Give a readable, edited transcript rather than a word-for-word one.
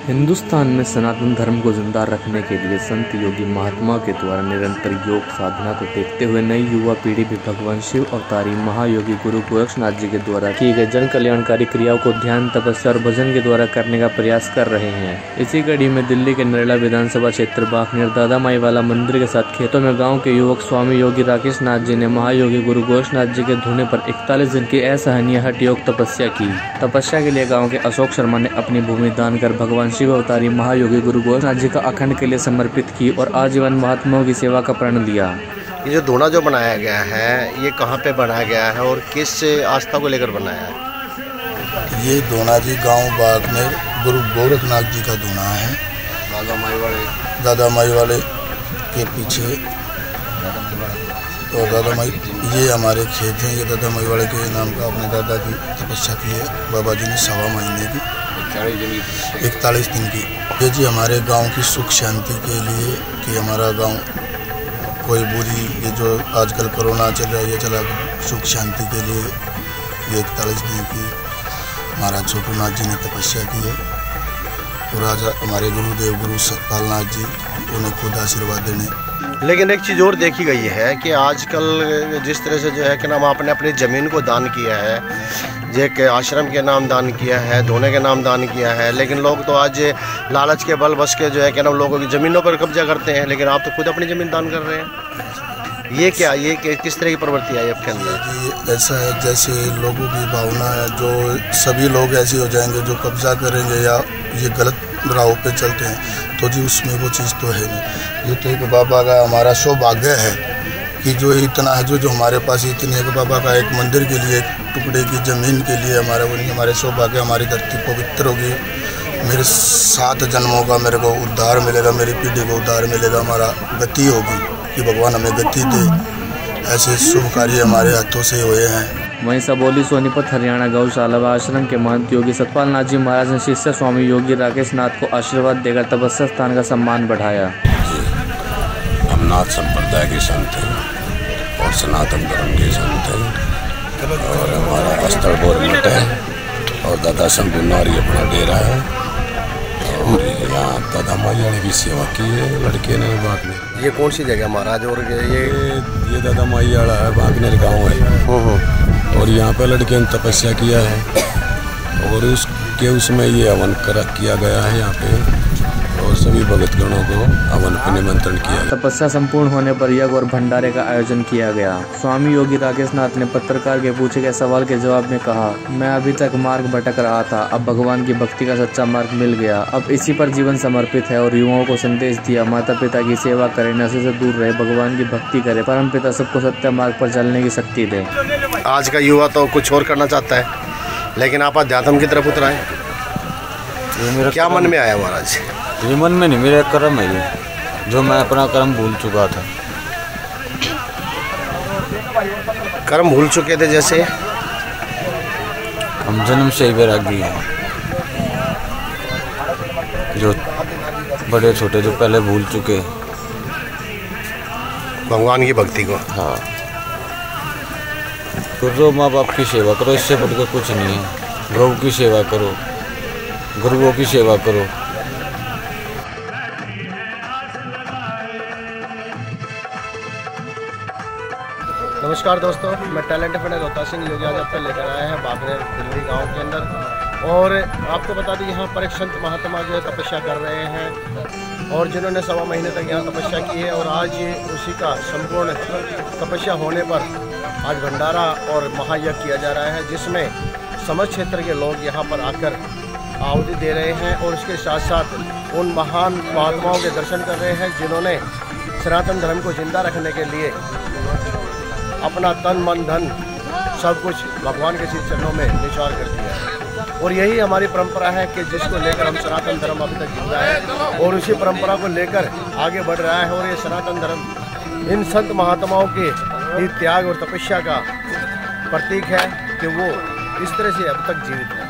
हिंदुस्तान में सनातन धर्म को जिंदा रखने के लिए संत योगी महात्मा के द्वारा निरंतर योग साधना को देखते हुए नई युवा पीढ़ी भी भगवान शिव अवतारी महायोगी गुरु गोरक्षनाथ जी के द्वारा किए गए जन कल्याणकारी क्रियाओं को ध्यान, तपस्या और भजन के द्वारा करने का प्रयास कर रहे हैं। इसी कड़ी में दिल्ली के नरेला विधानसभा क्षेत्र बाखनेर दादा माई वाला मंदिर के साथ खेतों में गाँव के युवक स्वामी योगी राकेश नाथ जी ने महायोगी गुरु गोरक्षनाथ जी के धुने पर 41 दिन की असहनीय हठ योग तपस्या की। तपस्या के लिए गाँव के अशोक शर्मा ने अपनी भूमि दान कर भगवान शिव अवतारी महायोगी गुरु गोरक्षनाथ जी का अखंड के लिए समर्पित की और आजीवन महात्माओं की सेवा का प्रण लिया। ये जो धूना जो बनाया गया है, ये कहाँ पे बनाया गया है और किस आस्था को लेकर बनाया है? ये धूना जी गांव बाखनेर गुरु गोरखनाथ जी का धूना है। दादा माई वाले के पीछे तो दादा माई, ये हमारे खेत हैं। ये दादा माई वाले के नाम का अपने दादा की तपस्या की है बाबा जी ने 1.25 महीने की, 41 दिन की। ये जी हमारे गांव की सुख शांति के लिए कि हमारा गांव कोई बुरी, ये जो आजकल कोरोना चल रहा है, ये चला सुख शांति के लिए ये 41 दिन की महाराज छोटूनाथ जी ने तपस्या की है। और आज हमारे गुरुदेव गुरु सतपाल नाथ जी उन्हें खुद आशीर्वाद देने। लेकिन एक चीज़ और देखी गई है कि आजकल जिस तरह से जो है कि नाम आपने अपनी ज़मीन को दान किया है, जे के आश्रम के नाम दान किया है, धोने के नाम दान किया है, लेकिन लोग तो आज लालच के बल बस के जो है कि नाम लोगों की ज़मीनों पर कब्जा करते हैं, लेकिन आप तो खुद अपनी ज़मीन दान कर रहे हैं। ये क्या, ये किस तरह की प्रवृत्ति आई आपके अंदर? ऐसा है जैसे लोगों की भावना है, जो सभी लोग ऐसे हो जाएंगे जो कब्जा करेंगे या ये गलत राह पे चलते हैं, तो जी उसमें वो चीज़ तो है नहीं। ये तो एक बाबा का हमारा सौभाग्य है कि जो इतना है, जो हमारे पास इतनी है कि बाबा का एक मंदिर के लिए, एक टुकड़े की ज़मीन के लिए हमारा वो नहीं। हमारे सौभाग्य, हमारी धरती पवित्र होगी, मेरे 7 जन्मों का मेरे को उद्धार मिलेगा, मेरी पीढ़ी को उद्धार मिलेगा, हमारा गति होगी कि भगवान हमें गति दे। ऐसे शुभ कार्य हमारे हाथों से हुए हैं। वहीं सबौली सोनीपत हरियाणा गौशाला व आश्रम के महंत योगी सतपाल नाथ जी महाराज ने शिष्य स्वामी योगी राकेश नाथ को आशीर्वाद देकर तपस्या स्थान का सम्मान बढ़ाया। हम नाथ संप्रदाय के संत हैं और सनातन धर्म के संत हैं और हमारा स्थल गवर्नमेंट है और दादा शंभुनारी अपना डेरा है और यहाँ दादा माई की सेवा की है लड़के ने बाखनेर। ये कौन सी जगह महाराज? और ये दादा माई है, बाखनेर गाँव है और यहाँ पे लड़के ने तपस्या किया है और उसमें ये हवन किया गया है यहाँ पे और सभी भगतगणों को हवन पर निमंत्रण किया गया। तपस्या संपूर्ण होने पर यज्ञ और भंडारे का आयोजन किया गया। स्वामी योगी राकेश नाथ ने पत्रकार के पूछे गए सवाल के जवाब में कहा, मैं अभी तक मार्ग भटक रहा था, अब भगवान की भक्ति का सच्चा मार्ग मिल गया, अब इसी पर जीवन समर्पित है और युवाओं को संदेश दिया, माता पिता की सेवा करें, नशे से दूर रहे, भगवान की भक्ति करे, परम पिता सबको सत्य मार्ग पर चलने की शक्ति दे। आज का युवा तो कुछ और करना चाहता है, लेकिन आप अध्यात्म की तरफ उतराए, क्या मन में आया महाराज? ये मन में नहीं, मेरा कर्म है ये, जो मैं अपना कर्म भूल चुका था। कर्म भूल चुके थे जैसे? हम जन्म से ही वैरागी हैं, जो बड़े छोटे जो पहले भूल चुके भगवान की भक्ति को। हाँ, तो माँ बाप की सेवा करो, इससे बढ़कर कुछ नहीं है। गौ की सेवा करो, गुरुओं की सेवा करो। नमस्कार दोस्तों, मैं टैलेंट फंडर रोहता सिंह योगी आज आपको लेकर आया है बाखनेर दिल्ली गांव के अंदर। और आपको बता दें यहाँ पर एक संत महात्मा जो है तपस्या कर रहे हैं और जिन्होंने 1.25 महीने तक यहाँ तपस्या की है और आज ये उसी का संपूर्ण तपस्या होने पर आज भंडारा और महायज्ञ किया जा रहा है, जिसमें समस्त क्षेत्र के लोग यहाँ पर आकर आहुति दे रहे हैं और उसके साथ साथ उन महान महात्माओं के दर्शन कर रहे हैं जिन्होंने सनातन धर्म को जिंदा रखने के लिए अपना तन मन धन सब कुछ भगवान के श्री चरणों में निछावर कर दिया है। और यही हमारी परंपरा है कि जिसको लेकर हम सनातन धर्म अभी तक जिंदा है और उसी परंपरा को लेकर आगे बढ़ रहा है। और ये सनातन धर्म इन संत महात्माओं के त्याग और तपस्या का प्रतीक है कि वो इस तरह से अब तक जीवित है।